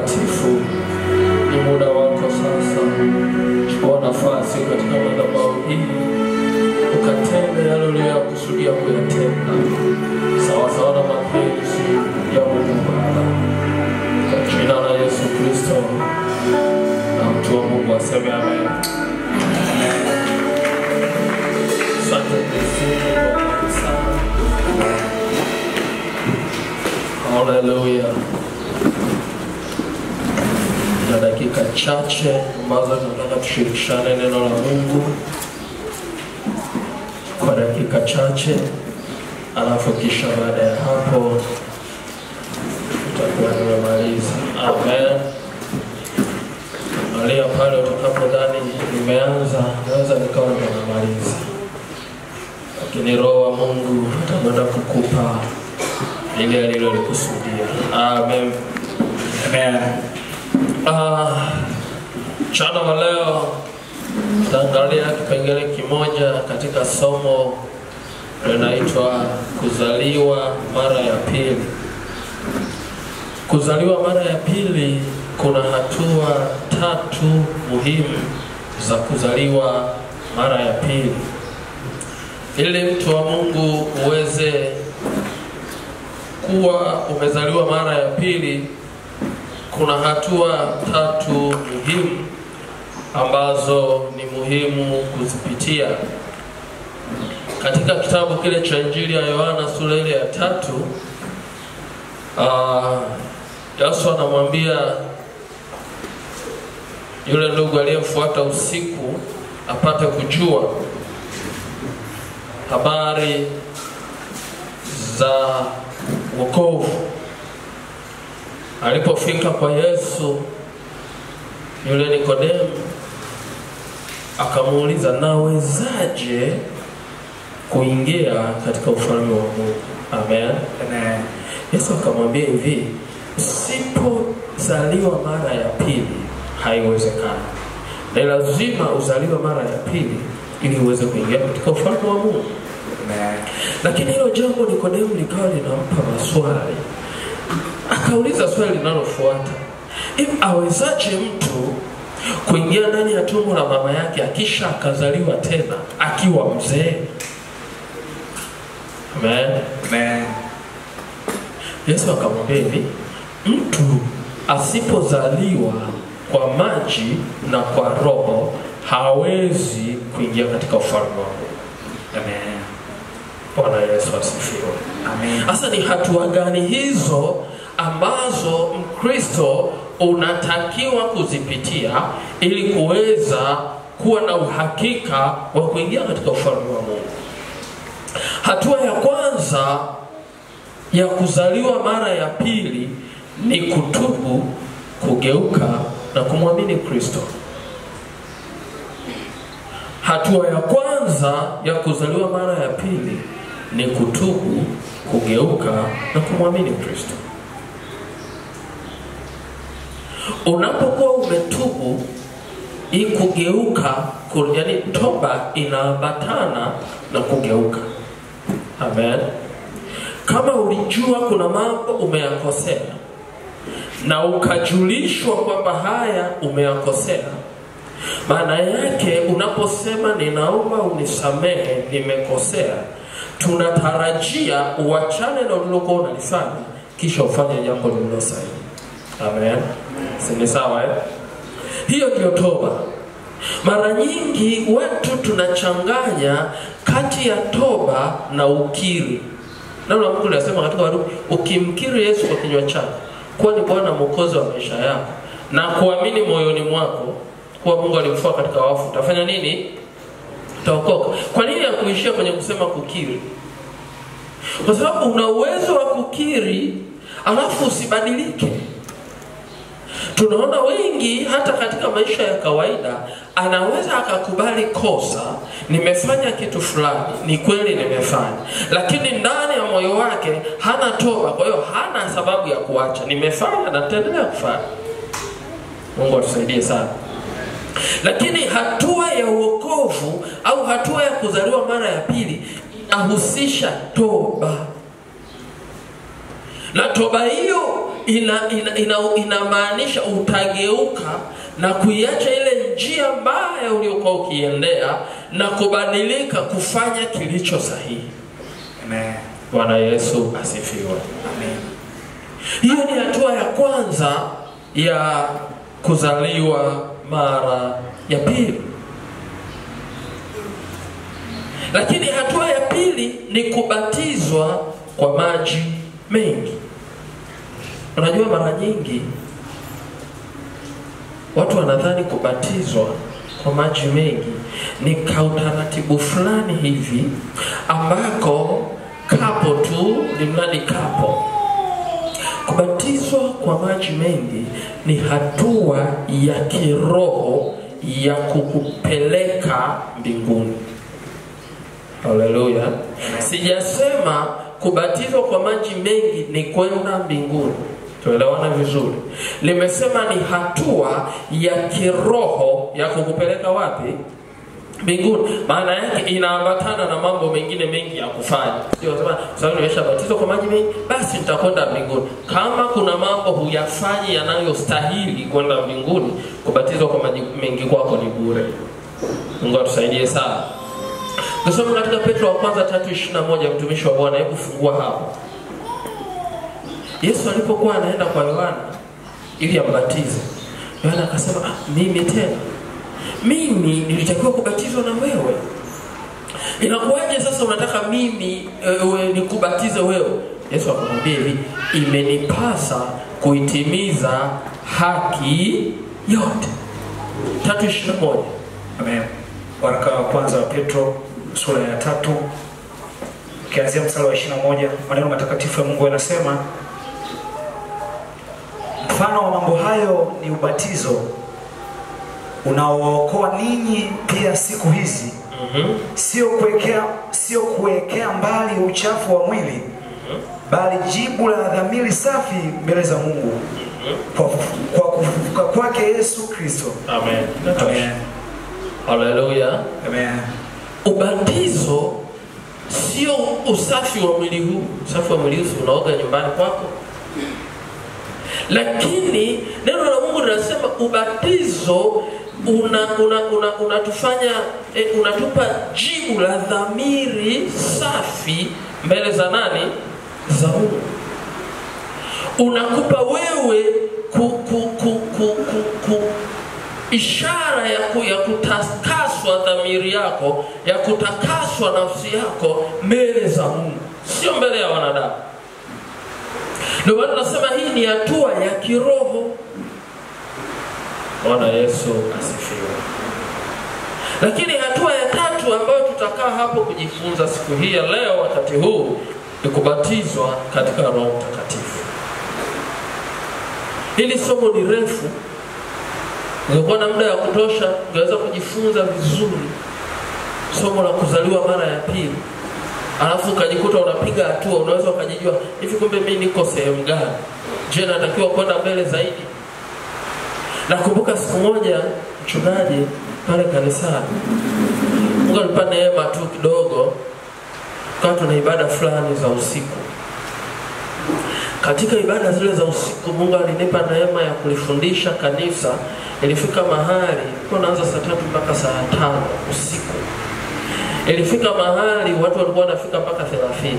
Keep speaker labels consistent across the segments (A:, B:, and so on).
A: Mtakatifu, ni muda wako sasa. Chukua nafasi katika madhabahu hii, ukatende yale uliyokusudia kuyatenda sawa sawa na mapenzi ya Mungu Baba. Kwa jina la Yesu Kristo, na mtu wa Mungu aseme amen. Asante sana. Hallelujah. Na dakika chache ambazo tunataka tushirikishane neno la Mungu kwa dakika chache, alafu kisha baada ya hapo tutakuwa tumemaliza. Amen. Angalia pale utakapodhani nimeanza, naweza nikawa nimemaliza, lakini Roho wa Mungu atakwenda kukupa ile alilolikusudia. Amen. Amen. Mchana wa leo tutaangalia kipengele kimoja katika somo linaloitwa kuzaliwa mara ya pili. Kuzaliwa mara ya pili, kuna hatua 3 muhimu za kuzaliwa mara ya pili. Ili mtu wa Mungu uweze kuwa umezaliwa mara ya pili, kuna hatua 3 muhimu ambazo ni muhimu kuzipitia. Katika kitabu kile cha Injili ya Yohana sura ile ya 3, Yesu anamwambia yule ndugu aliyemfuata usiku apate kujua habari za wokovu. Alipofika kwa Yesu, yule Nikodemu akamuuliza, nawezaje kuingia katika ufalme wa Mungu? Amen. Amen. Yesu akamwambia hivi, usipozaliwa mara ya pili haiwezekani. Ni lazima uzaliwe mara ya pili ili uweze kuingia katika ufalme wa Mungu. Amen. Lakini hilo jambo Nikodemu likawa linampa maswali. Akauliza swali linalofuata, hivi awezaje mtu kuingia ndani ya tumbo la mama yake akisha akazaliwa tena akiwa mzee? Amen. Amen. Yesu akamwambia hivi, mtu asipozaliwa kwa maji na kwa Roho hawezi kuingia katika ufalme wa Mungu. Amen. Bwana Yesu asifiwe. Amen. Sasa ni hatua gani hizo ambazo Mkristo unatakiwa kuzipitia ili kuweza kuwa na uhakika wa kuingia katika ufalme wa Mungu? Hatua ya kwanza ya kuzaliwa mara ya pili ni kutubu, kugeuka na kumwamini Kristo. Hatua ya kwanza ya kuzaliwa mara ya pili ni kutubu, kugeuka na kumwamini Kristo. Unapokuwa umetubu, hii kugeuka, yani toba inaambatana na kugeuka. Amen. Kama ulijua kuna mambo umeyakosea na ukajulishwa kwamba haya umeyakosea, maana yake unaposema ninaomba unisamehe nimekosea, tunatarajia uachane na ulilokuwa unalifanya kisha ufanye jambo lililo sahihi. Amen. Si sawa? Hiyo ndio toba. Mara nyingi watu tunachanganya kati ya toba na ukiri. Neno la Mungu linasema katika Warumi, ukimkiri Yesu kwa kinywa chako kuwa ni Bwana Mwokozi wa maisha yako na kuamini moyoni mwako kuwa Mungu alimfufua katika wafu, utafanya nini? Utaokoka. Kwa nini ya kuishia kwenye kusema kukiri? Kwa sababu una uwezo wa kukiri alafu usibadilike. Tunaona wengi hata katika maisha ya kawaida anaweza akakubali kosa, nimefanya kitu fulani, ni kweli nimefanya, lakini ndani ya moyo wake hana toba, kwa hiyo hana sababu ya kuacha. Nimefanya na nitaendelea kufanya. Mungu atusaidie sana. Lakini hatua ya wokovu au hatua ya kuzaliwa mara ya pili inahusisha toba. Na toba hiyo inamaanisha utageuka na kuiacha ile njia mbaya uliyokuwa ukiendea na kubadilika kufanya kilicho sahihi.
B: Amen.
A: Bwana Yesu asifiwe.
B: Amen.
A: Hiyo ni hatua ya kwanza ya kuzaliwa mara ya pili. Lakini hatua ya pili ni kubatizwa kwa maji mengi. Unajua mara nyingi watu wanadhani kubatizwa kwa maji mengi ni kautaratibu fulani hivi ambako kapo tu ni mradi kapo. Kubatizwa kwa maji mengi ni hatua ya kiroho ya kukupeleka mbinguni. Haleluya. Sijasema kubatizwa kwa maji mengi ni kwenda mbinguni. Tuelewana vizuri. Nimesema ni hatua ya kiroho ya kukupeleka wapi? Mbinguni. Maana yake inaambatana na mambo mengine mengi ya kufanya. Sio sema sababu nimeshabatizwa kwa maji mengi basi nitakwenda mbinguni. Kama kuna mambo huyafanyi yanayostahili kwenda mbinguni, kubatizwa kwa maji mengi kwako ni bure. Mungu atusaidie sana. Tusome katika Petro wa kwanza 3:21, mtumishi wa Bwana, hebu fungua hapo. Yesu alipokuwa anaenda kwa Yohana ili ambatize, Yohana akasema, mimi tena? Mimi nilitakiwa kubatizwa na wewe. Inakuwaje sasa unataka mimi nikubatize wewe? Yesu akamwambia hivi, imenipasa kuitimiza haki yote. 3:21.
B: Amen. Waraka wa kwanza wa Petro sura ya 3 ukianzia mstari wa 21, maneno matakatifu ya Mungu yanasema, mfano wa mambo hayo ni ubatizo unaookoa ninyi pia siku hizi. Sio kuwekea mbali uchafu wa mwili, bali jibu la dhamiri safi mbele za Mungu kwa kufufuka kwake Yesu Kristo.
A: Amen.
B: Amen.
A: Haleluya.
B: Amen.
A: Ubatizo sio usafi wa mwili huu. Usafi wa mwili huu unaoga nyumbani kwako. Lakini neno la Mungu linasema ubatizo unatufanya unatupa jibu la dhamiri safi mbele za nani? Za Mungu. Unakupa wewe ishara ya kutakaswa dhamiri yako, ya kutakaswa nafsi yako mbele za Mungu, sio mbele ya wanadamu. Ndio maana tunasema hii ni hatua ya kiroho. Bwana Yesu asifiwe. Lakini hatua ya tatu ambayo tutakaa hapo kujifunza siku hii ya leo wakati huu ni kubatizwa katika Roho Mtakatifu. Hili somo ni refu. Ungekuwa na muda ya kutosha ungeweza kujifunza vizuri somo la kuzaliwa mara ya pili. Alafu ukajikuta unapiga hatua, unaweza ukajijua hivi, kumbe mimi niko sehemu gani? Je, natakiwa kwenda mbele zaidi? Nakumbuka siku moja mchungaji pale kanisani, Mungu alinipa neema tu kidogo, kwa tuna ibada fulani za usiku. Katika ibada zile za usiku Mungu alinipa neema ya kulifundisha kanisa. Ilifika mahali kwa naanza saa 3 mpaka saa 5 usiku. Ilifika mahali watu walikuwa wanafika mpaka 30.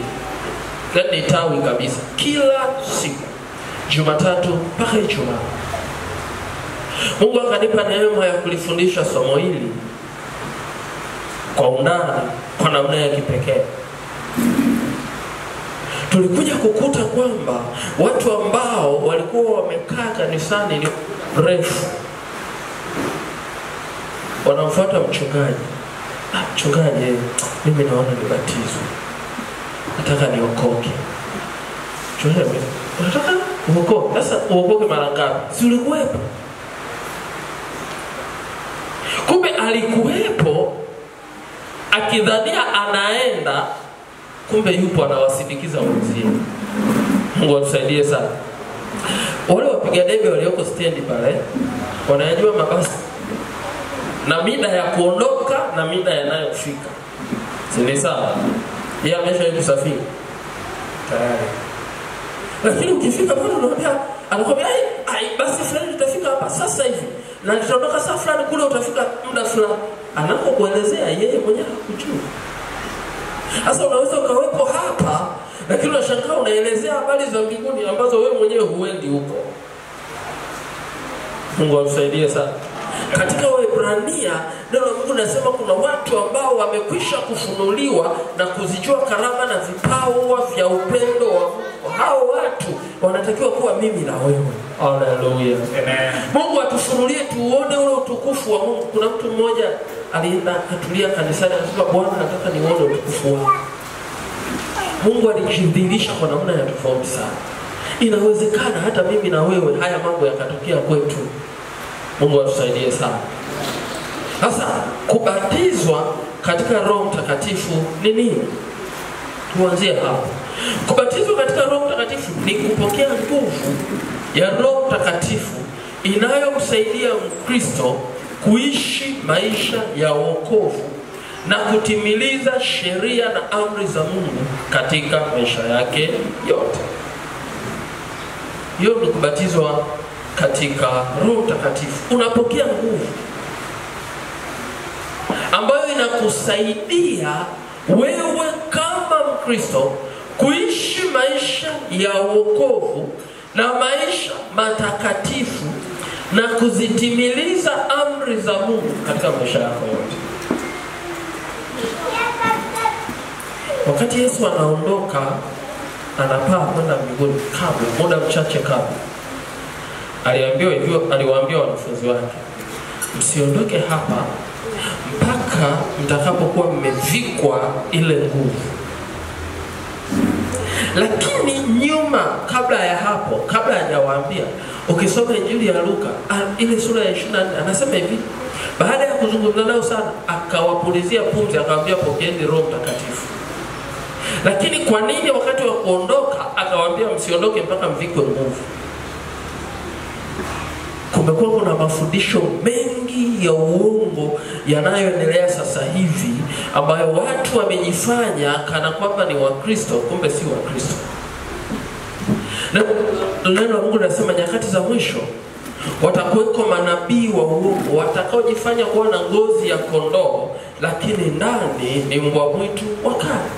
A: Yaani tawi kabisa kila siku, Jumatatu mpaka Ijumaa. Mungu akanipa neema ya kulifundisha somo hili kwa undani, kwa namna ya kipekee. Tulikuja kukuta kwamba watu ambao walikuwa wamekaa kanisani ni refu wanamfuata mchungaji. Mchungaji, mimi naona nibatizwe, nataka niokoke. Mchungaji, unataka uokoke? Sasa uokoke mara ngapi? Si ulikuwepo? Kumbe alikuwepo akidhania anaenda, kumbe yupo anawasindikiza wenzie. Mungu atusaidie sana. Wale wapiga debe walioko stendi pale wanajua mabasi na mida ya kuondoka na mida yanayofika. Si ni sawa? Yeye ameshawahi kusafiri tayari. Lakini ukifika pale unaambia, anakuambia basi fulani tutafika hapa sasa hivi. Na tutaondoka saa fulani kule utafika muda fulani. Anapokuelezea yeye mwenyewe hakujua. Sasa unaweza ukawepo hapa lakini unashangaa unaelezea habari za mbinguni ambazo wewe mwenyewe huendi huko. Mungu atusaidie sana. Katika Waebrania neno la Mungu linasema kuna watu ambao wamekwisha kufunuliwa na kuzijua karama na vipawa vya upendo wa Mungu. Hao watu wanatakiwa kuwa mimi na wewe. Hallelujah. Amen. Mungu atufunulie tuone ule utukufu wa Mungu. Kuna mtu mmoja alienda katulia kanisani akasema, Bwana nataka nione utukufu wako. Mungu alijidhihirisha kwa namna ya tofauti sana. Inawezekana hata mimi na wewe haya mambo yakatokea kwetu. Mungu atusaidie sana. Sasa kubatizwa katika Roho Mtakatifu ni nini? Tuanzie hapo. Kubatizwa katika Roho Mtakatifu ni kupokea nguvu ya Roho Mtakatifu inayomsaidia Mkristo kuishi maisha ya wokovu na kutimiliza sheria na amri za Mungu katika maisha yake yote. Hiyo ni kubatizwa katika Roho Mtakatifu. Unapokea nguvu ambayo inakusaidia wewe kama Mkristo kuishi maisha ya wokovu na maisha matakatifu na kuzitimiliza amri za Mungu katika maisha yako yote. Wakati Yesu anaondoka anapaa kwenda mbinguni, kabla muda mchache kabla aliwaambia wanafunzi wake, msiondoke hapa mpaka mtakapokuwa mmevikwa ile nguvu. Lakini nyuma kabla ya hapo, kabla hajawaambia, ukisoma Injili ya Luka ile sura ya 24 anasema hivi, baada ya kuzungumza nao sana akawapulizia pumzi akawaambia, pokeeni Roho Mtakatifu. Lakini kwa nini wakati wa kuondoka akawaambia msiondoke mpaka mvikwe nguvu? Kumekuwa kuna mafundisho mengi ya uongo yanayoendelea sasa hivi ambayo watu wamejifanya kana kwamba ni Wakristo, kumbe si Wakristo. Neno la Mungu linasema nyakati za mwisho watakuweko manabii wa uongo watakaojifanya kuwa na ngozi ya kondoo lakini ndani ni mbwa mwitu wakali.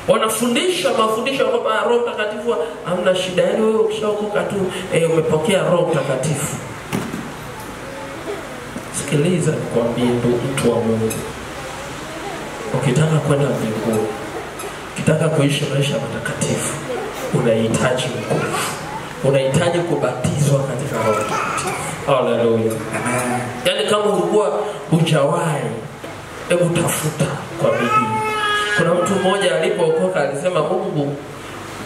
A: Wanafundisha mafundisho kwamba Roho Mtakatifu hamna shida, yaani wewe ukishaokoka tu umepokea Roho Mtakatifu. Sikiliza nikwambie mtu wa Mungu. Ukitaka kwenda mbinguni, ukitaka kuishi maisha matakatifu, unahitaji nguvu. Unahitaji kubatizwa katika Roho Mtakatifu. Hallelujah. Amen. Yaani kama ulikuwa hujawahi, hebu tafuta kwa bidii. Kuna mtu mmoja alipookoka alisema, Mungu,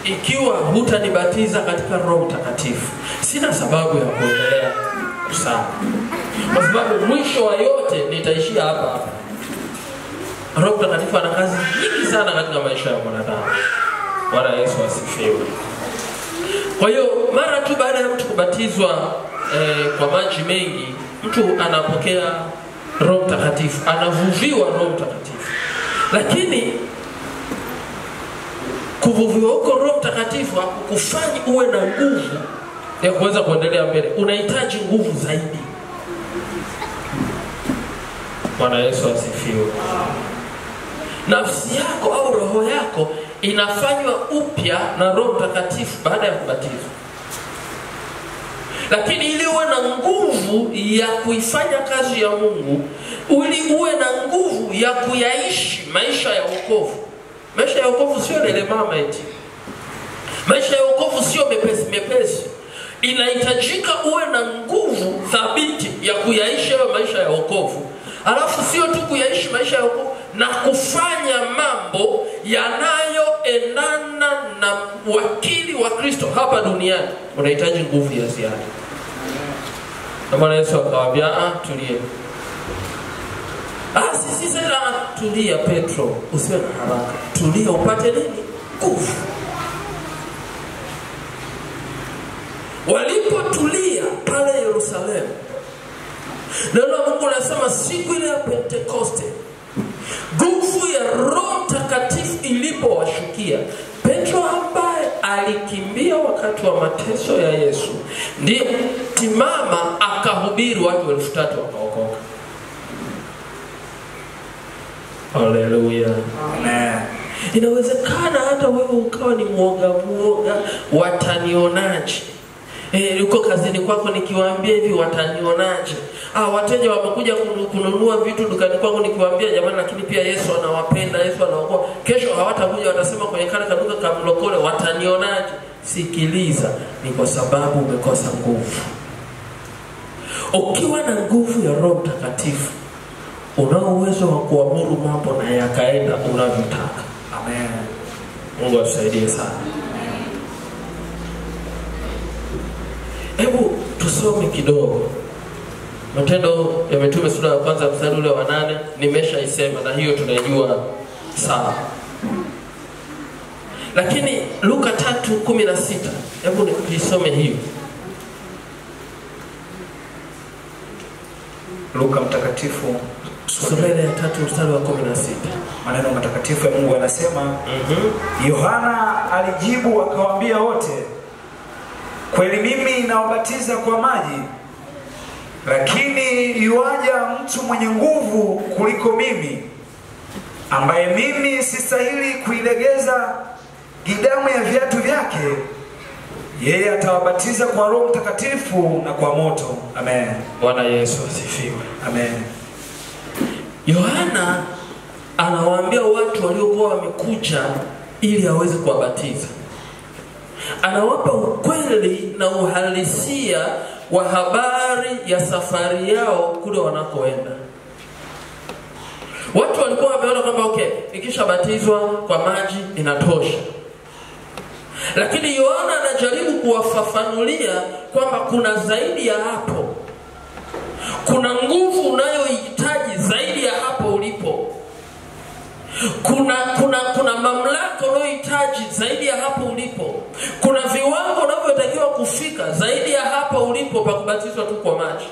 A: ikiwa hutanibatiza katika Roho Mtakatifu, sina sababu ya kuendelea kusali. Kwa sababu mwisho wa yote nitaishia hapa hapa. Roho Mtakatifu ana kazi nyingi sana katika maisha ya mwanadamu. Bwana Yesu asifiwe. Kwa hiyo mara tu baada ya mtu kubatizwa kwa maji mengi, mtu anapokea Roho Mtakatifu, anavuviwa Roho Mtakatifu. Lakini kuvuviwa huko Roho Mtakatifu hakukufanyi uwe na nguvu ya kuweza kuendelea mbele. Unahitaji nguvu zaidi. Bwana Yesu asifiwe. Nafsi yako au roho yako inafanywa upya na Roho Mtakatifu baada ya kubatizwa. Lakini ili uwe na nguvu ya kuifanya kazi ya Mungu, ili uwe na nguvu ya kuyaishi maisha ya wokovu. Maisha ya wokovu sio lelemama eti. Maisha ya wokovu sio mepesi mepesi. Inahitajika uwe na nguvu thabiti ya kuyaishi maisha ya wokovu. Alafu sio tu kuyaishi maisha ya wokovu na kufanya mambo yanayoendana na wakili wa Kristo hapa duniani. Unahitaji nguvu ya ziada. Na Bwana Yesu akawaambia, tulie. Sisi sasa tulia Petro, usiwe na haraka. Tulia upate nini? Nguvu. Walipotulia pale Yerusalemu, neno la Mungu linasema siku ile ya Pentekoste, nguvu ya Roho Mtakatifu ilipowashukia, Petro ambaye alikimbia wakati wa mateso ya Yesu, ndiye timama akahubiri watu 3,000 wakaokoka. Haleluya.
B: Amen.
A: Inawezekana hata wewe ukawa ni muoga, watanionaje? Uko kazini kwako nikiwaambia hivi watanionaje? Wateja wamekuja kununua vitu dukani kwangu nikiwaambia jamani, lakini pia Yesu anawapenda, Yesu anaokoa. Kesho hawatakuja, watasema kwenye kale kaduka kamlokole, watanionaje? Sikiliza, ni kwa sababu umekosa nguvu. Ukiwa na nguvu ya Roho Mtakatifu, unao uwezo wa kuamuru mambo na yakaenda unavyotaka.
B: Amen.
A: Mungu atusaidie sana. Hebu tusome kidogo Matendo ya Mitume sura ya 1 mstari ule wa 8. Nimeshaisema na hiyo tunaijua sana. Lakini Luka 3:16, hebu nisome hiyo.
B: Luka mtakatifu
A: sura ya 3 mstari wa 16.
B: Maneno matakatifu ya Mungu yanasema, Yohana alijibu akawaambia wote, kweli mimi nawabatiza kwa maji, lakini yuaja mtu mwenye nguvu kuliko mimi, ambaye mimi sistahili kuilegeza gidamu ya viatu vyake. Yeye atawabatiza kwa Roho Mtakatifu na kwa moto. Amen.
A: Bwana Yesu asifiwe.
B: Amen.
A: Yohana anawaambia watu waliokuwa wamekuja ili aweze kuwabatiza. Anawapa ukweli na uhalisia wa habari ya safari yao kule wanakoenda. Watu walikuwa wameona kwamba ikishabatizwa kwa maji inatosha. Lakini Yohana anajaribu kuwafafanulia kwamba kuna zaidi ya hapo. Kuna nguvu unayohitaji zaidi ya hapo ulipo. Kuna mamlaka unayohitaji zaidi ya hapo ulipo. Kuna viwango unavyotakiwa kufika zaidi ya hapo ulipo pa kubatizwa tu kwa maji.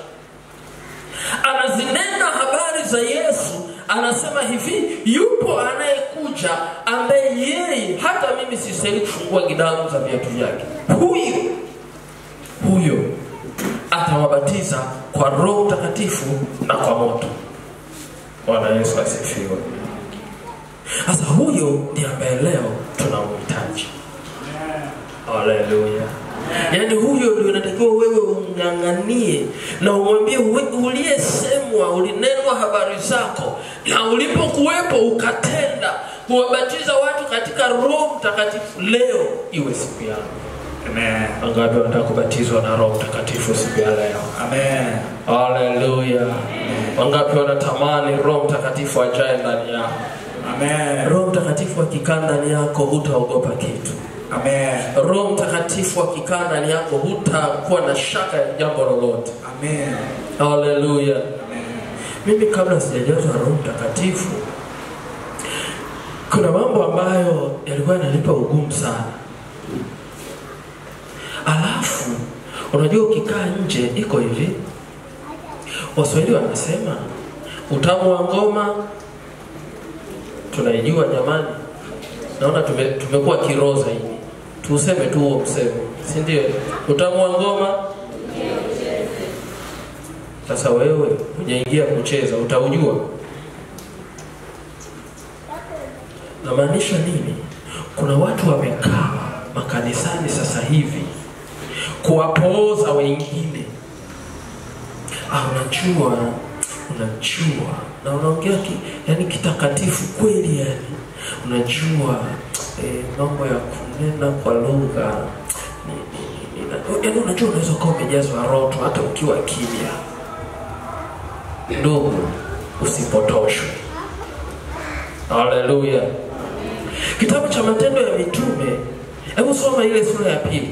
A: Anazinena habari za Yesu, anasema hivi, yupo anayekuja ambaye yeye hata mimi sistahili kufungua gidamu za viatu vyake. Huyo atawabatiza kwa Roho Mtakatifu na kwa moto. Bwana Yesu asifiwe. Sasa huyo ndiye ambaye leo tunamhitaji. Haleluya. Yaani huyo ndio unatakiwa wewe umng'ang'anie na umwambie uliyesemwa, ulinenwa habari zako, na ulipokuwepo ukatenda kuwabatiza watu katika Roho Mtakatifu, leo iwe siku yako.
B: Amen.
A: Wangapi wanataka kubatizwa na Roho Mtakatifu siku ya leo?
B: Amen.
A: Haleluya. Wangapi wanatamani Roho Mtakatifu ajae ndani yao?
B: Amen.
A: Roho Mtakatifu akikaa ndani yako hutaogopa kitu.
B: Amen.
A: Roho Mtakatifu akikaa ndani yako hutakuwa na shaka ya jambo lolote.
B: Amen.
A: Haleluya.
B: Amen.
A: Mimi kabla sijajazwa Roho Mtakatifu, kuna mambo ambayo yalikuwa yananipa ugumu sana. Alafu unajua ukikaa nje iko hivi. Waswahili wanasema utamu wa ngoma tunaijua jamani. Naona tumekuwa kiroza hivi. Tuseme tu huo msemo, si ndio? Utamu wa ngoma. Sasa wewe hujaingia kucheza, utaujua. Namaanisha nini? Kuna watu wamekaa makanisani sasa hivi kuwapooza wengine. Unajua na unaongea yani kitakatifu kweli yani. Unajua mambo ya kunena kwa lugha yani, unajua unaweza kuwa umejazwa roho hata ukiwa kimya. Ndugu, usipotoshwe. Haleluya. Kitabu cha Matendo ya Mitume, hebu soma ile sura ya 2.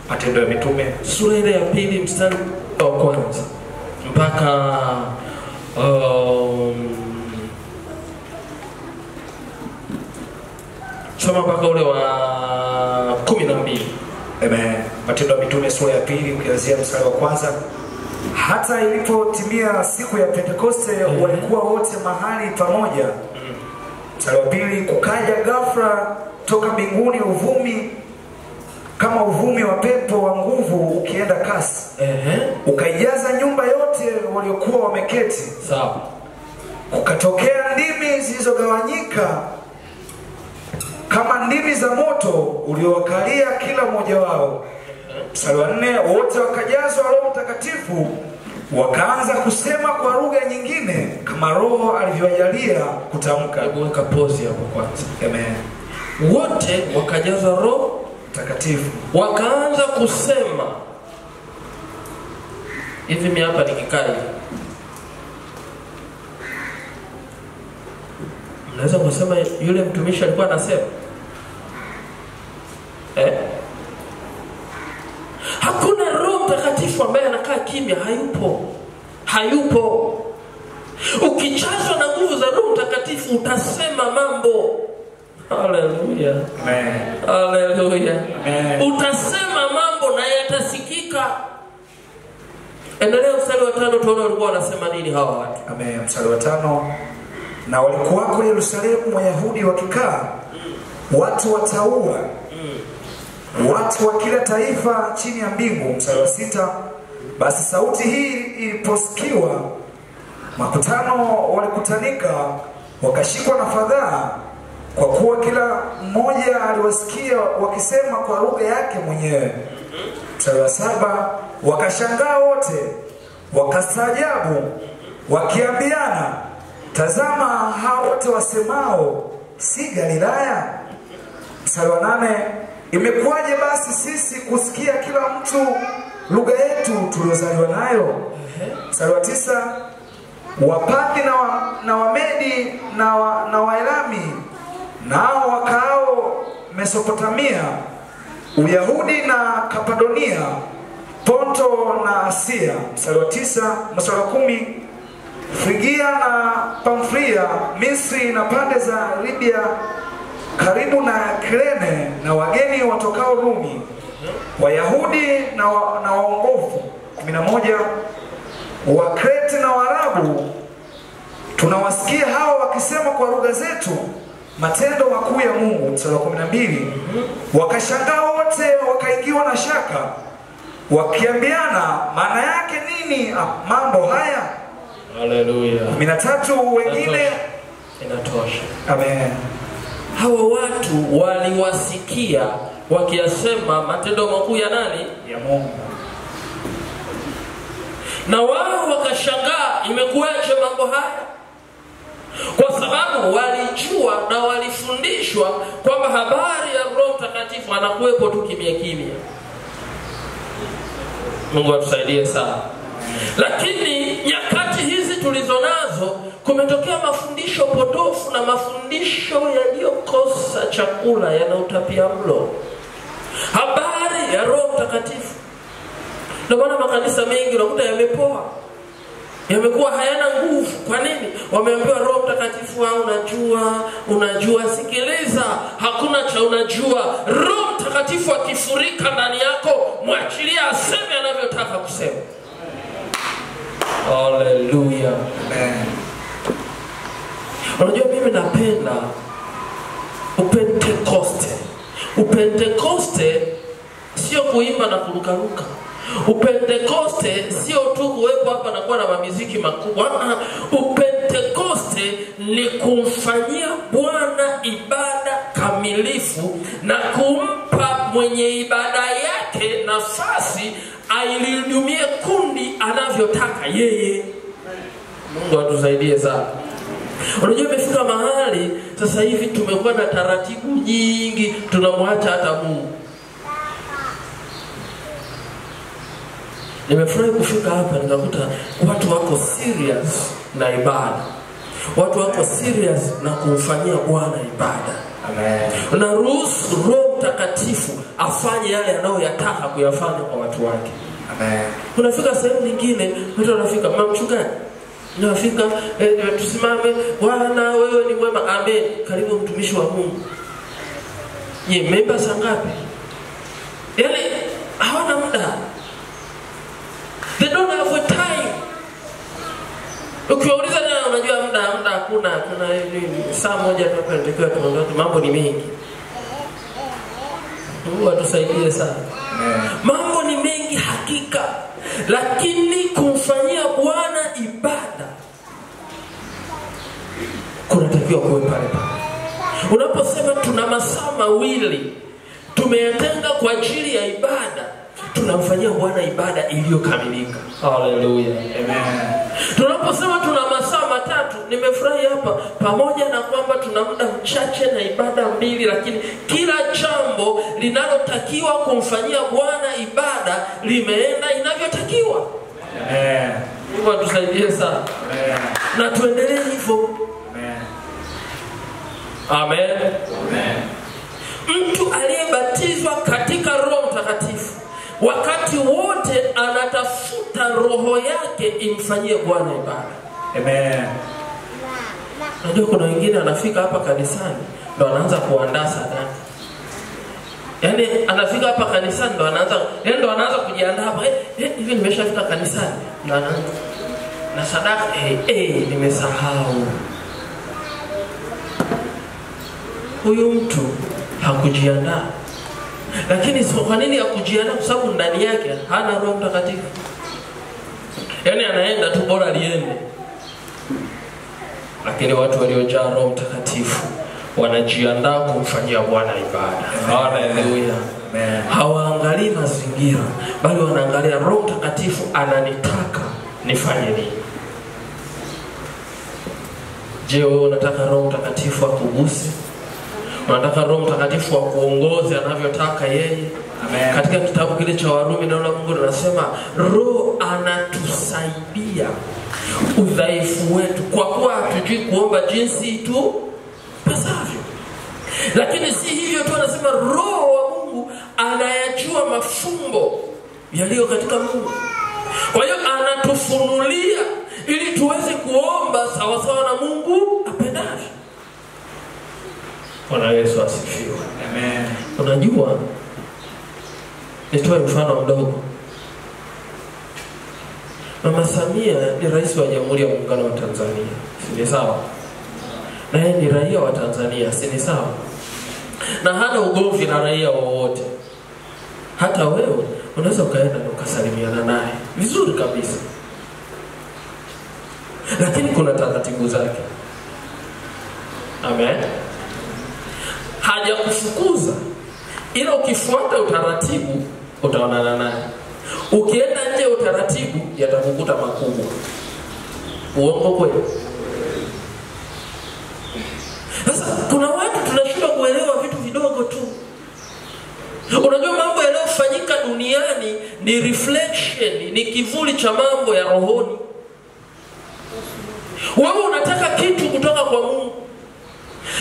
B: Matendo ya Mitume
A: sura ile ya 2 mstari wa 1 mpaka soma mpaka ule wa 12.
B: Amen. Matendo ya Mitume sura ya 2 ukianzia mstari wa 1. Hata ilipotimia siku ya Pentekoste, walikuwa wote mahali pamoja. Mstari wa 2, kukaja ghafla kutoka mbinguni uvumi kama uvumi wa pepo wa nguvu ukienda kasi. Ukaijaza nyumba yote waliokuwa wameketi.
A: Sawa.
B: Ukatokea ndimi zilizogawanyika kama ndimi za moto uliowakalia kila mmoja wao. Mstari wa 4, wote wakajazwa Roho Mtakatifu wakaanza kusema kwa lugha nyingine kama Roho alivyowajalia kutamka.
A: Weka pause hapo kwanza.
B: Amen.
A: Wote wakajazwa Roho
B: Mtakatifu
A: wakaanza kusema. Hivi mimi hapa nikikaa hivi, mnaweza kusema yule mtumishi alikuwa anasema? Hakuna Roho Mtakatifu ambaye anakaa kimya, hayupo. Ukichazwa na nguvu za Roho Mtakatifu utasema mambo. Haleluya.
B: Amen.
A: Haleluya.
B: Amen.
A: Utasema mambo na yatasikika. Endelea mstari wa 5 tuone walikuwa wanasema nini hawa watu.
B: Amen. Mstari wa 5, na walikuwako Yerusalemu Wayahudi wakikaa, watu wataua, watu wa kila taifa chini ya mbingu. Mstari wa 6, basi sauti hii iliposikiwa, makutano walikutanika, wakashikwa na fadhaa, kwa kuwa kila mmoja aliwasikia wakisema kwa lugha yake mwenyewe. Mstari wa 7, wakashangaa wote, wakastaajabu, wakiambiana, tazama, hao wote wasemao si Galilaya? Mstari wa 8, imekuwaje basi sisi kusikia kila mtu lugha yetu tuliozaliwa nayo? Mstari wa 9, Wapati na Wamedi na Waelami nao wakaao Mesopotamia, Uyahudi na Kapadonia, Ponto na Asia. Mstari wa 9, mstari wa 10, Frigia na Pamfilia, Misri na pande za Libya karibu na Kirene, na wageni watokao Rumi, Wayahudi na waongofu. 11, Wakrete na Waarabu, tunawasikia hao wakisema kwa lugha zetu matendo makuu ya Mungu. Mstari wa 12, wakashangaa wote, wakaingiwa na shaka, wakiambiana, maana yake nini mambo haya?
A: Haleluya.
B: 13, wengine
A: inatosha.
B: Amen.
A: Hawa watu waliwasikia wakiyasema matendo makuu ya nani?
B: Ya Mungu.
A: Na wao wakashangaa, imekuwaje mambo haya? Kwa sababu walijua na walifundishwa kwamba habari ya Roho Mtakatifu anakuwepo tu kimya kimya. Mungu atusaidie sana. Lakini nyakati hizi tulizonazo kumetokea mafundisho potofu na mafundisho yaliyokosa chakula, yanautapia mlo. Habari ya Roho Mtakatifu, ndio maana makanisa mengi unakuta yamepoa, yamekuwa hayana nguvu. Kwa nini? Wameambiwa Roho Mtakatifu unajua. Sikiliza, hakuna cha unajua. Roho Mtakatifu akifurika ndani yako, mwachilia aseme anavyotaka kusema. Haleluya.
B: Amen.
A: Unajua mimi napenda Upentekoste. Upentekoste sio kuimba na kurukaruka. Upentekoste sio tu kuwepo hapa na kuwa na mamiziki makubwa. Upentekoste ni kumfanyia Bwana ibada kamilifu na kumpa mwenye ibada yake nafasi ailihudumie kundi anavyotaka yeye. Mungu atusaidie sana. Unajua imefika mahali sasa hivi tumekuwa na taratibu nyingi, tunamwacha hata Mungu. Nimefurahi kufika hapa nikakuta watu wako serious na ibada. Watu wako serious na kumfanyia Bwana ibada.
B: Amen.
A: Na ruhusu Roho Mtakatifu afanye yale anayoyataka kuyafanya kwa watu wake.
B: Amen.
A: Unafika sehemu nyingine, watu wanafika, mchungaji, unafika tusimame, Bwana wewe ni mwema. Amen. Karibu mtumishi wa Mungu. Yeye memba saa ngapi? Yaani hawana muda. They don't have a time. Ukiwauliza na unajua muda hakuna, kuna saa moja tu hapa ndio tunaondoka, mambo ni mengi. Mungu atusaidie sana. Mambo ni mengi hakika, lakini kumfanyia Bwana ibada kunatakiwa kuwe pale pale. Unaposema tuna masaa mawili tumeyatenga kwa ajili ya ibada, tunamfanyia Bwana ibada iliyokamilika. Hallelujah. Amen. Tunaposema tuna masaa matatu, nimefurahi hapa, pamoja na kwamba tuna muda mchache na ibada mbili, lakini kila jambo linalotakiwa kumfanyia Bwana ibada limeenda inavyotakiwa. Amen. Mungu atusaidie sana. Amen. Na tuendelee hivyo. Amen. Amen. Amen. Mtu aliyebatizwa katika Roho Mtakatifu wakati wote anatafuta roho yake imfanyie Bwana ibada. Amen. Najua kuna wengine anafika hapa kanisani ndo anaanza kuandaa sadaka. Yaani anafika hapa kanisani ndo anaanza kujiandaa hapa. Hivi nimeshafika kanisani ndo anaanza na sadaka. Nimesahau. Huyu mtu hakujiandaa. Lakini kwa nini hakujiandaa? Kwa sababu ndani yake hana Roho Mtakatifu. Yaani anaenda tu bora liende. Lakini watu waliojaa Roho Mtakatifu wanajiandaa kumfanyia Bwana ibada. Hallelujah. Hawaangalii mazingira, bali wanaangalia Roho Mtakatifu ananitaka nifanye nini. Je, wewe unataka Roho Mtakatifu akuguse? Unataka Roho Mtakatifu akuongoze anavyotaka yeye? Amen. Katika kitabu kile cha Warumi neno la Mungu linasema Roho anatusaidia udhaifu wetu, kwa kuwa hatujui kuomba jinsi tu pasavyo. Lakini si hivyo tu, anasema Roho wa Mungu anayajua mafumbo yaliyo katika Mungu. Kwa hiyo anatufunulia ili tuweze kuomba sawa sawa na Mungu apendavyo. Bwana Yesu asifiwe. Amen. Unajua, nitoe mfano mdogo. Mama Samia ni rais wa Jamhuri ya Muungano wa Tanzania. Si sawa? Na yeye ni raia wa Tanzania, si sawa? Na hana ugomvi na raia wowote. Hata wewe unaweza ukaenda na ukasalimiana naye vizuri kabisa. Lakini kuna taratibu zake. Amen. Hajakufukuza, ila ukifuata utaratibu utaonana naye. Ukienda nje utaratibu yatakukuta makubwa. Uongo kweli? Sasa kuna watu tunashindwa kuelewa vitu vidogo tu. Unajua mambo yanayofanyika duniani ni reflection, ni kivuli cha mambo ya rohoni. Wewe unataka kitu kutoka kwa Mungu,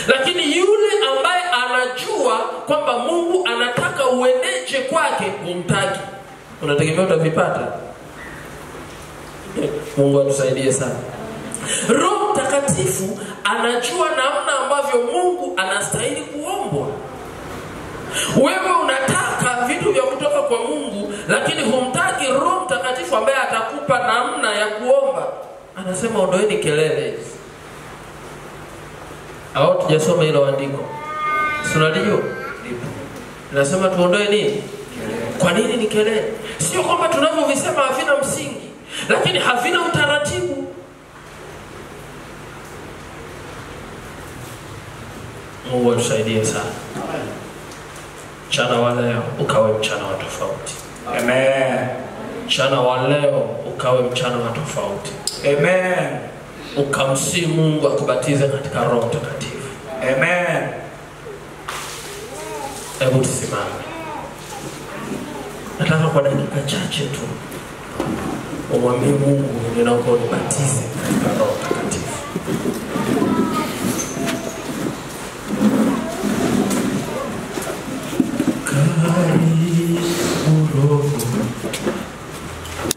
A: lakini yule ambaye anajua kwamba Mungu anataka uendeje kwake humtaki. Unategemea utavipata? Mungu atusaidie sana. Roho Mtakatifu anajua namna ambavyo Mungu anastahili kuombwa. Wewe unataka vitu vya kutoka kwa Mungu, lakini humtaki Roho Mtakatifu ambaye atakupa namna ya kuomba. Anasema ondoeni kelele. Au tujasoma hilo andiko? Si unajua? Nasema tuondoe nini? Kwa nini ni kelele? Sio kwamba tunavyovisema havina msingi, lakini havina utaratibu. Mungu atusaidie sana. Mchana wa leo ukawe mchana wa tofauti. Amen. Mchana wa leo ukawe mchana wa tofauti. Amen. Ukamsihi Mungu akubatize katika Roho Mtakatifu. Amen. Hebu tusimame. Nataka kwa dakika chache tu umwambie Mungu, ninaomba unibatize katika Roho.